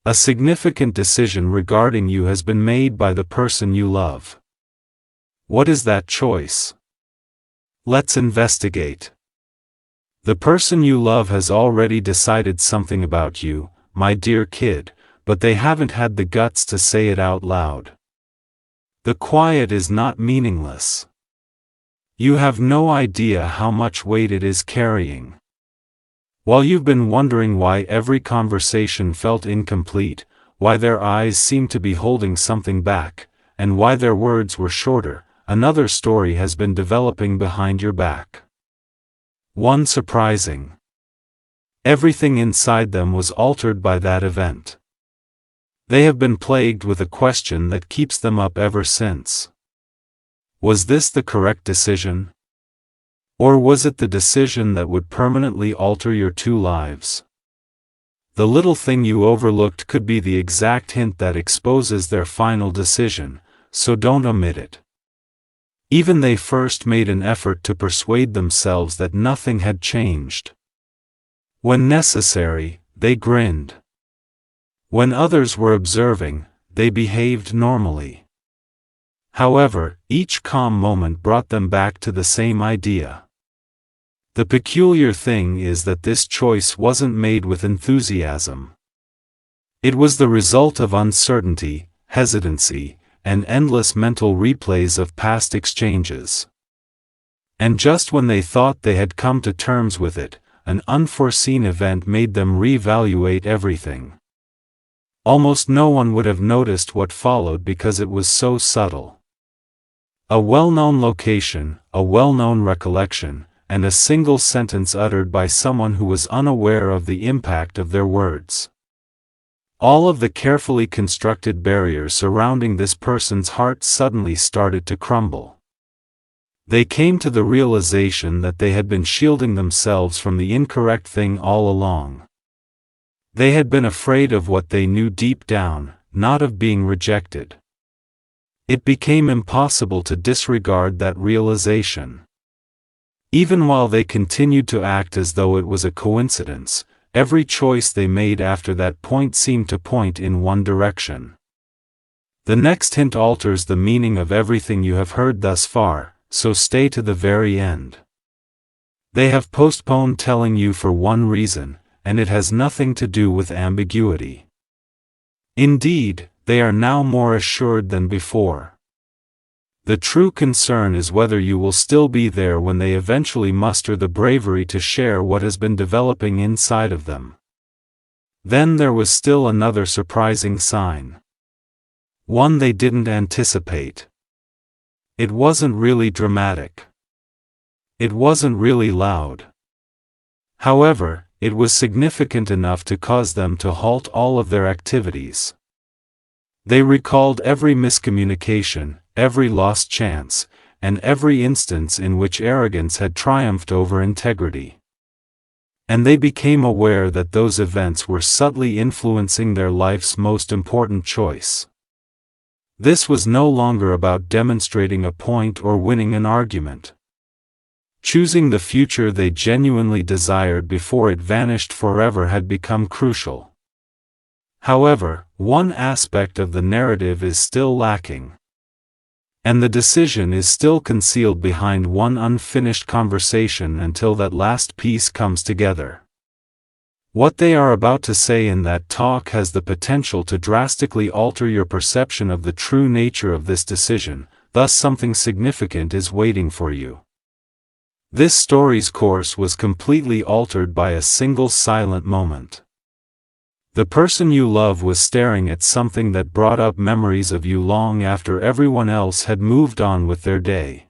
A significant decision regarding you has been made by the person you love. What is that choice? Let's investigate. The person you love has already decided something about you, my dear kid, but they haven't had the guts to say it out loud. The quiet is not meaningless. You have no idea how much weight it is carrying. While you've been wondering why every conversation felt incomplete, why their eyes seemed to be holding something back, and why their words were shorter, another story has been developing behind your back. One surprising. Everything inside them was altered by that event. They have been plagued with a question that keeps them up ever since. Was this the correct decision? Or was it the decision that would permanently alter your two lives? The little thing you overlooked could be the exact hint that exposes their final decision, so don't omit it. Even they first made an effort to persuade themselves that nothing had changed. When necessary, they grinned. When others were observing, they behaved normally. However, each calm moment brought them back to the same idea. The peculiar thing is that this choice wasn't made with enthusiasm. It was the result of uncertainty, hesitancy, and endless mental replays of past exchanges. And just when they thought they had come to terms with it, an unforeseen event made them reevaluate everything. Almost no one would have noticed what followed because it was so subtle. A well-known location, a well-known recollection, and a single sentence uttered by someone who was unaware of the impact of their words. All of the carefully constructed barriers surrounding this person's heart suddenly started to crumble. They came to the realization that they had been shielding themselves from the incorrect thing all along. They had been afraid of what they knew deep down, not of being rejected. It became impossible to disregard that realization. Even while they continued to act as though it was a coincidence, every choice they made after that point seemed to point in one direction. The next hint alters the meaning of everything you have heard thus far, so stay to the very end. They have postponed telling you for one reason, and it has nothing to do with ambiguity. Indeed, they are now more assured than before. The true concern is whether you will still be there when they eventually muster the bravery to share what has been developing inside of them. Then there was still another surprising sign. One they didn't anticipate. It wasn't really dramatic. It wasn't really loud. However, it was significant enough to cause them to halt all of their activities. They recalled every miscommunication, every lost chance, and every instance in which arrogance had triumphed over integrity. And they became aware that those events were subtly influencing their life's most important choice. This was no longer about demonstrating a point or winning an argument. Choosing the future they genuinely desired before it vanished forever had become crucial. However, one aspect of the narrative is still lacking. And the decision is still concealed behind one unfinished conversation until that last piece comes together. What they are about to say in that talk has the potential to drastically alter your perception of the true nature of this decision, thus something significant is waiting for you. This story's course was completely altered by a single silent moment. The person you love was staring at something that brought up memories of you long after everyone else had moved on with their day.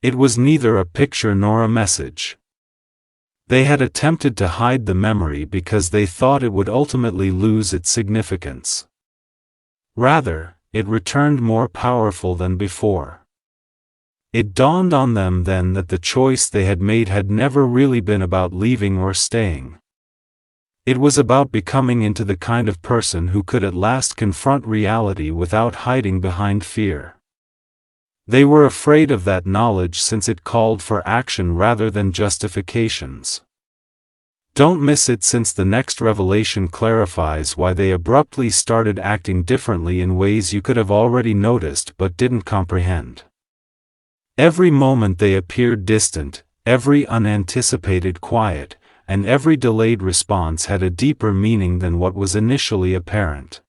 It was neither a picture nor a message. They had attempted to hide the memory because they thought it would ultimately lose its significance. Rather, it returned more powerful than before. It dawned on them then that the choice they had made had never really been about leaving or staying. It was about becoming into the kind of person who could at last confront reality without hiding behind fear. They were afraid of that knowledge since it called for action rather than justifications. Don't miss it, since the next revelation clarifies why they abruptly started acting differently in ways you could have already noticed but didn't comprehend. Every moment they appeared distant, every unanticipated quiet, and every delayed response had a deeper meaning than what was initially apparent.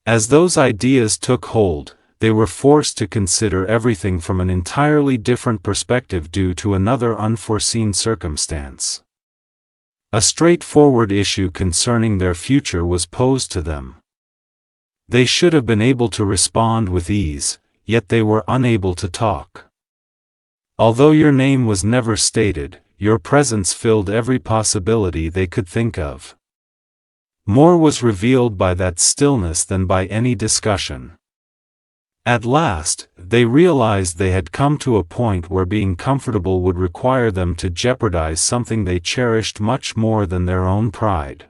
As those ideas took hold, they were forced to consider everything from an entirely different perspective due to another unforeseen circumstance. A straightforward issue concerning their future was posed to them. They should have been able to respond with ease, yet they were unable to talk. Although your name was never stated, your presence filled every possibility they could think of. More was revealed by that stillness than by any discussion. At last, they realized they had come to a point where being comfortable would require them to jeopardize something they cherished much more than their own pride.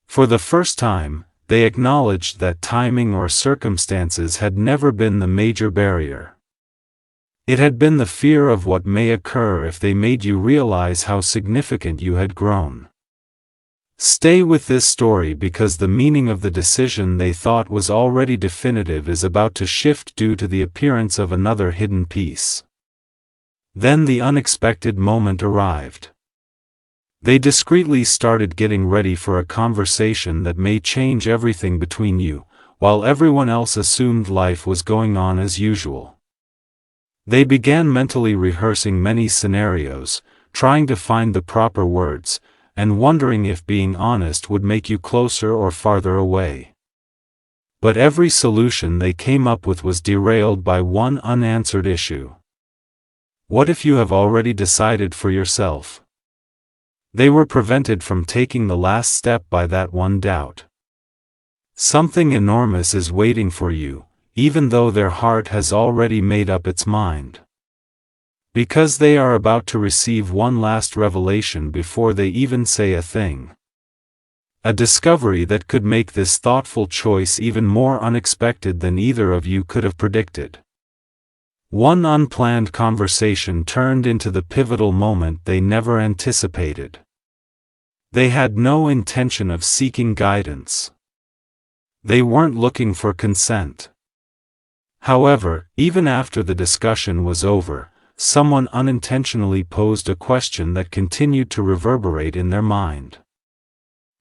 For the first time, they acknowledged that timing or circumstances had never been the major barrier. It had been the fear of what may occur if they made you realize how significant you had grown. Stay with this story, because the meaning of the decision they thought was already definitive is about to shift due to the appearance of another hidden piece. Then the unexpected moment arrived. They discreetly started getting ready for a conversation that may change everything between you, while everyone else assumed life was going on as usual. They began mentally rehearsing many scenarios, trying to find the proper words, and wondering if being honest would make you closer or farther away. But every solution they came up with was derailed by one unanswered issue. What if you have already decided for yourself? They were prevented from taking the last step by that one doubt. Something enormous is waiting for you, even though their heart has already made up its mind. Because they are about to receive one last revelation before they even say a thing. A discovery that could make this thoughtful choice even more unexpected than either of you could have predicted. One unplanned conversation turned into the pivotal moment they never anticipated. They had no intention of seeking guidance. They weren't looking for consent. However, even after the discussion was over, someone unintentionally posed a question that continued to reverberate in their mind.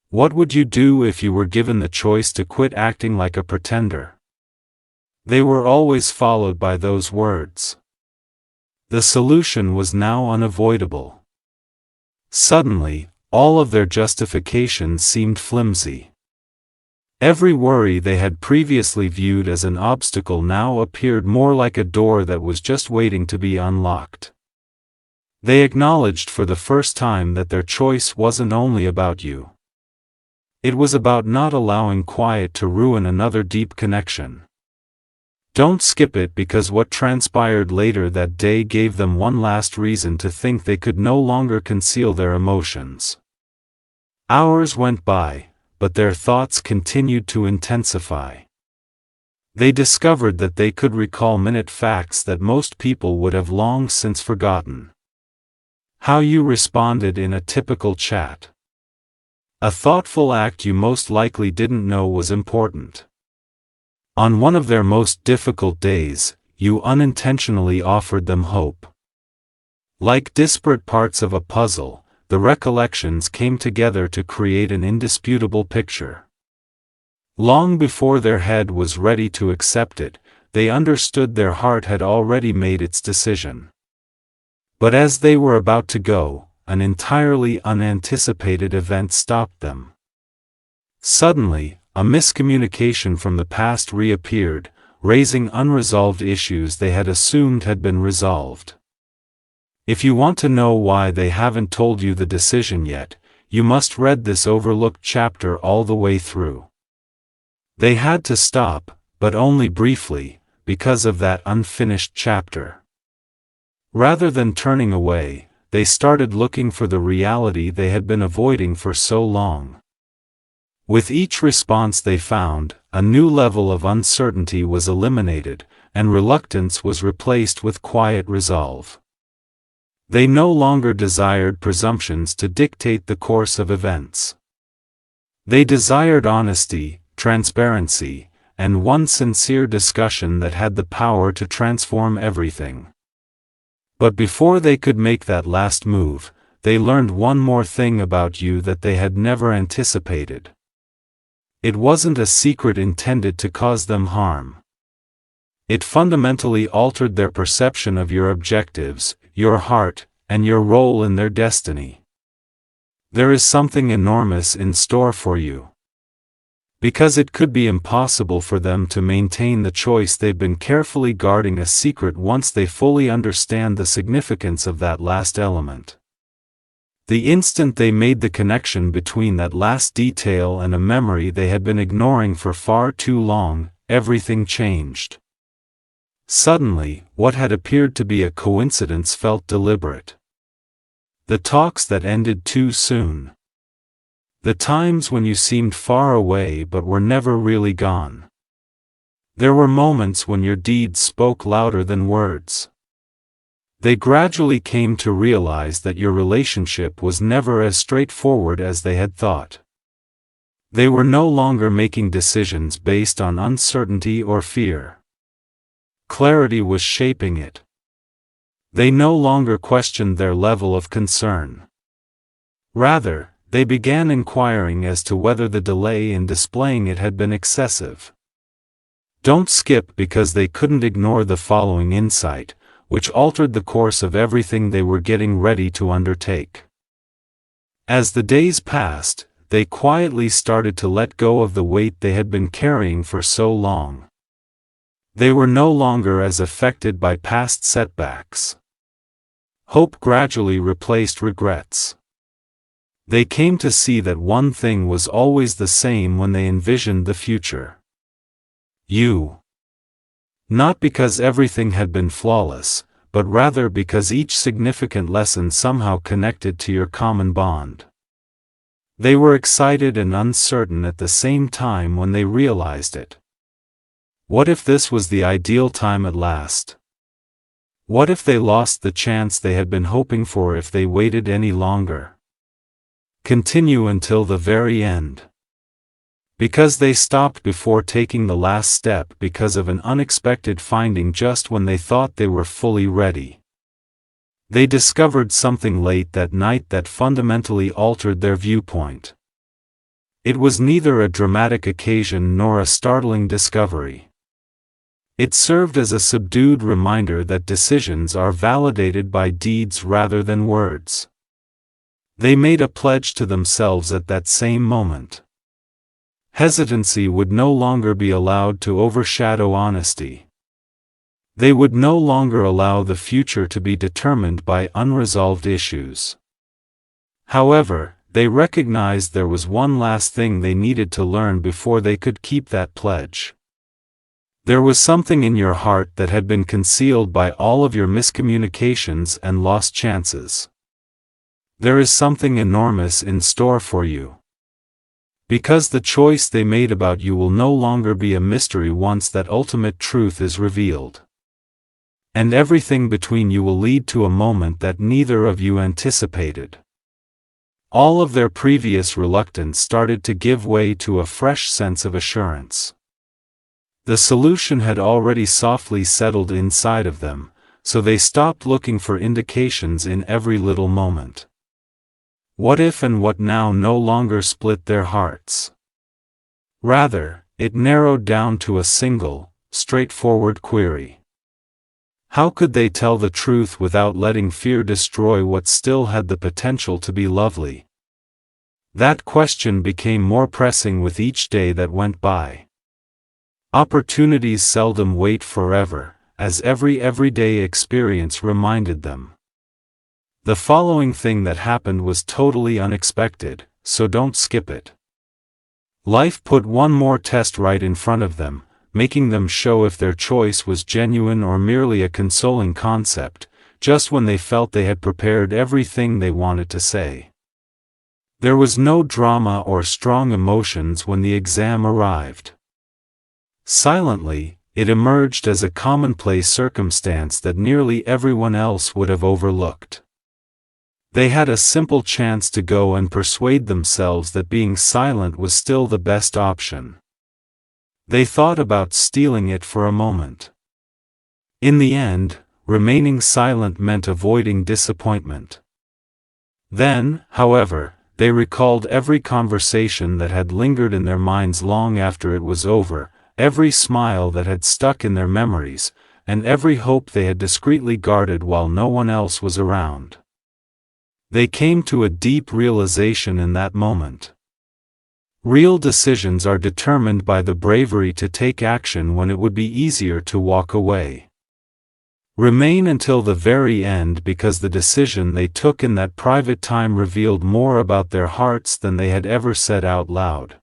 What would you do if you were given the choice to quit acting like a pretender? They were always followed by those words. The solution was now unavoidable. Suddenly, all of their justifications seemed flimsy. Every worry they had previously viewed as an obstacle now appeared more like a door that was just waiting to be unlocked. They acknowledged for the first time that their choice wasn't only about you. It was about not allowing quiet to ruin another deep connection. Don't skip it, because what transpired later that day gave them one last reason to think they could no longer conceal their emotions. Hours went by, but their thoughts continued to intensify. They discovered that they could recall minute facts that most people would have long since forgotten. How you responded in a typical chat. A thoughtful act you most likely didn't know was important. On one of their most difficult days, you unintentionally offered them hope. Like disparate parts of a puzzle, the recollections came together to create an indisputable picture. Long before their head was ready to accept it, they understood their heart had already made its decision. But as they were about to go, an entirely unanticipated event stopped them. Suddenly, a miscommunication from the past reappeared, raising unresolved issues they had assumed had been resolved. If you want to know why they haven't told you the decision yet, you must read this overlooked chapter all the way through. They had to stop, but only briefly, because of that unfinished chapter. Rather than turning away, they started looking for the reality they had been avoiding for so long. With each response they found, a new level of uncertainty was eliminated, and reluctance was replaced with quiet resolve. They no longer desired presumptions to dictate the course of events. They desired honesty, transparency, and one sincere discussion that had the power to transform everything. But before they could make that last move, they learned one more thing about you that they had never anticipated. It wasn't a secret intended to cause them harm. It fundamentally altered their perception of your objectives, your heart, and your role in their destiny. There is something enormous in store for you. Because it could be impossible for them to maintain the choice they've been carefully guarding a secret once they fully understand the significance of that last element. The instant they made the connection between that last detail and a memory they had been ignoring for far too long, everything changed. Suddenly, what had appeared to be a coincidence felt deliberate. The talks that ended too soon. The times when you seemed far away but were never really gone. There were moments when your deeds spoke louder than words. They gradually came to realize that your relationship was never as straightforward as they had thought. They were no longer making decisions based on uncertainty or fear. Clarity was shaping it. They no longer questioned their level of concern. Rather, they began inquiring as to whether the delay in displaying it had been excessive. Don't skip because they couldn't ignore the following insight, which altered the course of everything they were getting ready to undertake. As the days passed, they quietly started to let go of the weight they had been carrying for so long. They were no longer as affected by past setbacks. Hope gradually replaced regrets. They came to see that one thing was always the same when they envisioned the future. You. Not because everything had been flawless, but rather because each significant lesson somehow connected to your common bond. They were excited and uncertain at the same time when they realized it. What if this was the ideal time at last? What if they lost the chance they had been hoping for if they waited any longer? Continue until the very end. Because they stopped before taking the last step because of an unexpected finding just when they thought they were fully ready. They discovered something late that night that fundamentally altered their viewpoint. It was neither a dramatic occasion nor a startling discovery. It served as a subdued reminder that decisions are validated by deeds rather than words. They made a pledge to themselves at that same moment. Hesitancy would no longer be allowed to overshadow honesty. They would no longer allow the future to be determined by unresolved issues. However, they recognized there was one last thing they needed to learn before they could keep that pledge. There was something in your heart that had been concealed by all of your miscommunications and lost chances. There is something enormous in store for you. Because the choice they made about you will no longer be a mystery once that ultimate truth is revealed. And everything between you will lead to a moment that neither of you anticipated. All of their previous reluctance started to give way to a fresh sense of assurance. The solution had already softly settled inside of them, so they stopped looking for indications in every little moment. What if and what now no longer split their hearts. Rather, it narrowed down to a single, straightforward query. How could they tell the truth without letting fear destroy what still had the potential to be lovely? That question became more pressing with each day that went by. Opportunities seldom wait forever, as every everyday experience reminded them. The following thing that happened was totally unexpected, so don't skip it. Life put one more test right in front of them, making them show if their choice was genuine or merely a consoling concept, just when they felt they had prepared everything they wanted to say. There was no drama or strong emotions when the exam arrived. Silently, it emerged as a commonplace circumstance that nearly everyone else would have overlooked. They had a simple chance to go and persuade themselves that being silent was still the best option. They thought about stealing it for a moment. In the end, remaining silent meant avoiding disappointment. Then, however, they recalled every conversation that had lingered in their minds long after it was over, every smile that had stuck in their memories, and every hope they had discreetly guarded while no one else was around. They came to a deep realization in that moment. Real decisions are determined by the bravery to take action when it would be easier to walk away. Remain until the very end because the decision they took in that private time revealed more about their hearts than they had ever said out loud.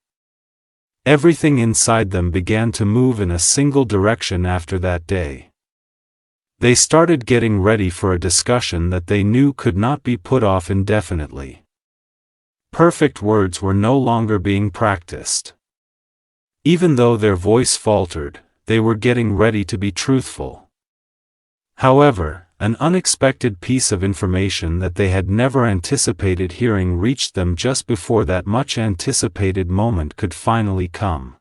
Everything inside them began to move in a single direction after that day. They started getting ready for a discussion that they knew could not be put off indefinitely. Perfect words were no longer being practiced. Even though their voice faltered, they were getting ready to be truthful. However, an unexpected piece of information that they had never anticipated hearing reached them just before that much-anticipated moment could finally come.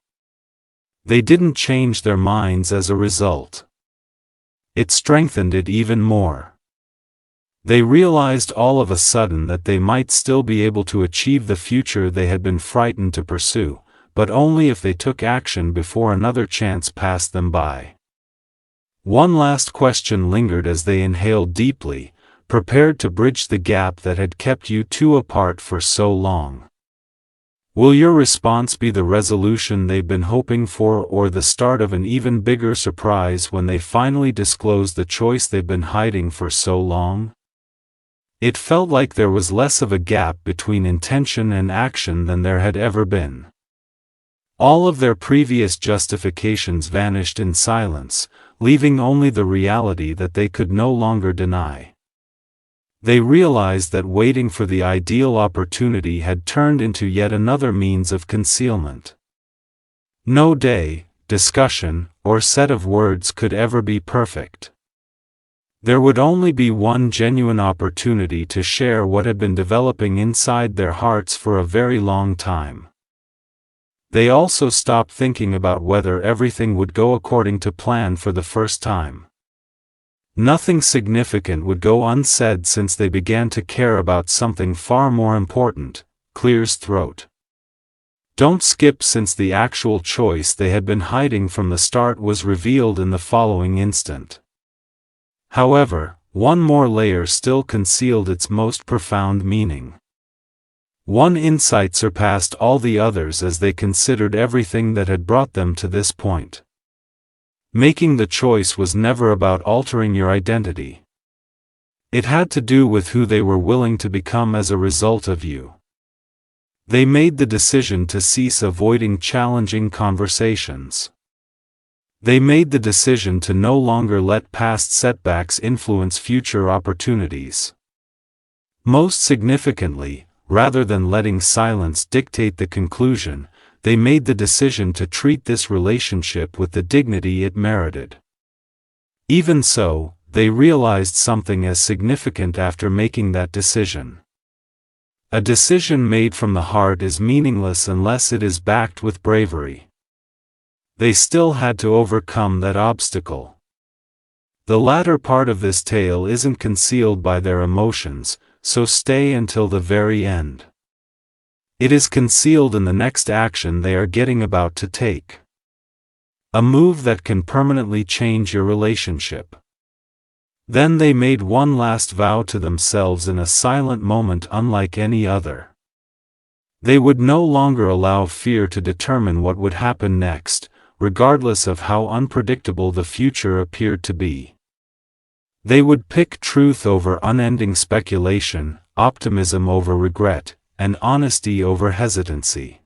They didn't change their minds as a result. It strengthened it even more. They realized all of a sudden that they might still be able to achieve the future they had been frightened to pursue, but only if they took action before another chance passed them by. One last question lingered as they inhaled deeply, prepared to bridge the gap that had kept you two apart for so long. Will your response be the resolution they've been hoping for or the start of an even bigger surprise when they finally disclose the choice they've been hiding for so long? It felt like there was less of a gap between intention and action than there had ever been. All of their previous justifications vanished in silence, leaving only the reality that they could no longer deny. They realized that waiting for the ideal opportunity had turned into yet another means of concealment. No day, discussion, or set of words could ever be perfect. There would only be one genuine opportunity to share what had been developing inside their hearts for a very long time. They also stopped thinking about whether everything would go according to plan for the first time. Nothing significant would go unsaid since they began to care about something far more important, clear's throat. Don't skip since the actual choice they had been hiding from the start was revealed in the following instant. However, one more layer still concealed its most profound meaning. One insight surpassed all the others as they considered everything that had brought them to this point. Making the choice was never about altering your identity. It had to do with who they were willing to become as a result of you. They made the decision to cease avoiding challenging conversations. They made the decision to no longer let past setbacks influence future opportunities. Most significantly, rather than letting silence dictate the conclusion, they made the decision to treat this relationship with the dignity it merited. Even so, they realized something as significant after making that decision. A decision made from the heart is meaningless unless it is backed with bravery. They still had to overcome that obstacle. The latter part of this tale isn't concealed by their emotions, so stay until the very end. It is concealed in the next action they are getting about to take. A move that can permanently change your relationship. Then they made one last vow to themselves in a silent moment unlike any other. They would no longer allow fear to determine what would happen next, regardless of how unpredictable the future appeared to be. They would pick truth over unending speculation, optimism over regret, and honesty over hesitancy.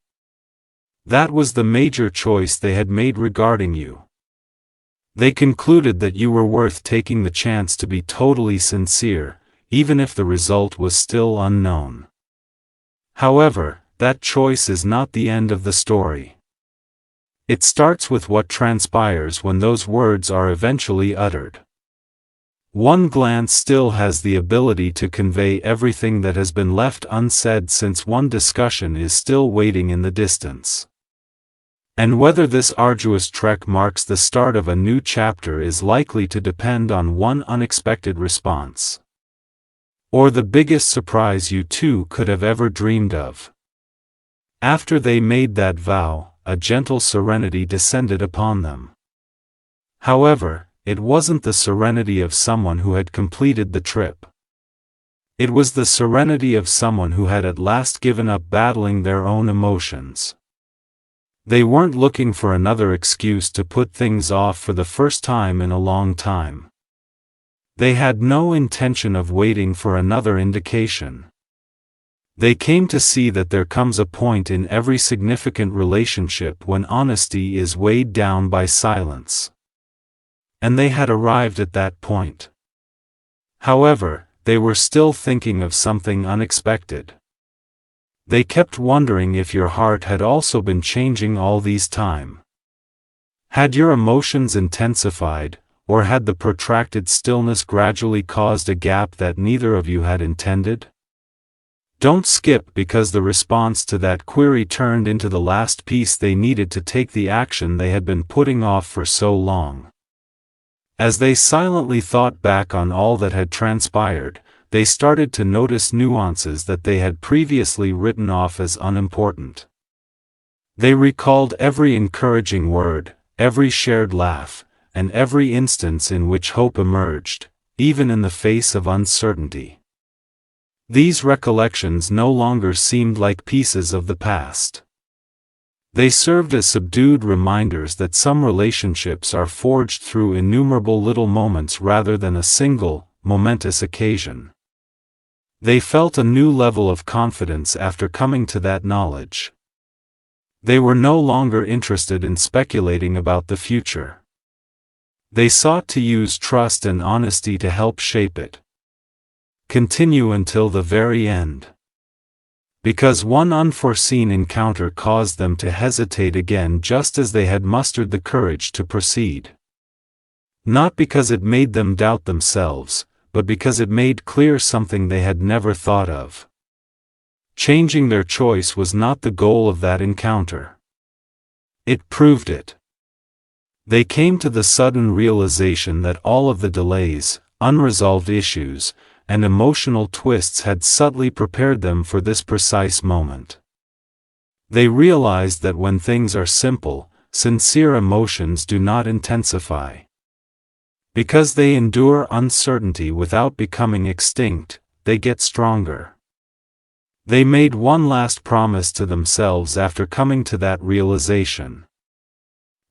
That was the major choice they had made regarding you. They concluded that you were worth taking the chance to be totally sincere, even if the result was still unknown. However, that choice is not the end of the story. It starts with what transpires when those words are eventually uttered. One glance still has the ability to convey everything that has been left unsaid, since one discussion is still waiting in the distance. And whether this arduous trek marks the start of a new chapter is likely to depend on one unexpected response, or the biggest surprise you two could have ever dreamed of. After they made that vow, a gentle serenity descended upon them. However, it wasn't the serenity of someone who had completed the trip. It was the serenity of someone who had at last given up battling their own emotions. They weren't looking for another excuse to put things off for the first time in a long time. They had no intention of waiting for another indication. They came to see that there comes a point in every significant relationship when honesty is weighed down by silence. And they had arrived at that point. However, they were still thinking of something unexpected. They kept wondering if your heart had also been changing all these time. Had your emotions intensified, or had the protracted stillness gradually caused a gap that neither of you had intended? Don't skip because the response to that query turned into the last piece they needed to take the action they had been putting off for so long. As they silently thought back on all that had transpired, they started to notice nuances that they had previously written off as unimportant. They recalled every encouraging word, every shared laugh, and every instance in which hope emerged, even in the face of uncertainty. These recollections no longer seemed like pieces of the past. They served as subdued reminders that some relationships are forged through innumerable little moments rather than a single, momentous occasion. They felt a new level of confidence after coming to that knowledge. They were no longer interested in speculating about the future. They sought to use trust and honesty to help shape it. Continue until the very end. Because one unforeseen encounter caused them to hesitate again just as they had mustered the courage to proceed. Not because it made them doubt themselves, but because it made clear something they had never thought of. Changing their choice was not the goal of that encounter. It proved it. They came to the sudden realization that all of the delays, unresolved issues, and emotional twists had subtly prepared them for this precise moment. They realized that when things are simple, sincere emotions do not intensify. Because they endure uncertainty without becoming extinct, they get stronger. They made one last promise to themselves after coming to that realization.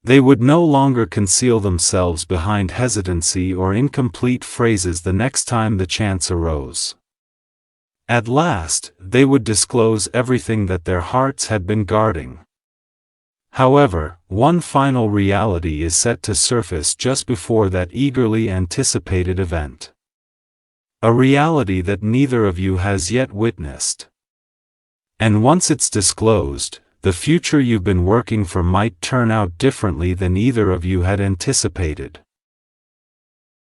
They would no longer conceal themselves behind hesitancy or incomplete phrases the next time the chance arose. At last, they would disclose everything that their hearts had been guarding. However, one final reality is set to surface just before that eagerly anticipated event. A reality that neither of you has yet witnessed. And once it's disclosed, the future you've been working for might turn out differently than either of you had anticipated.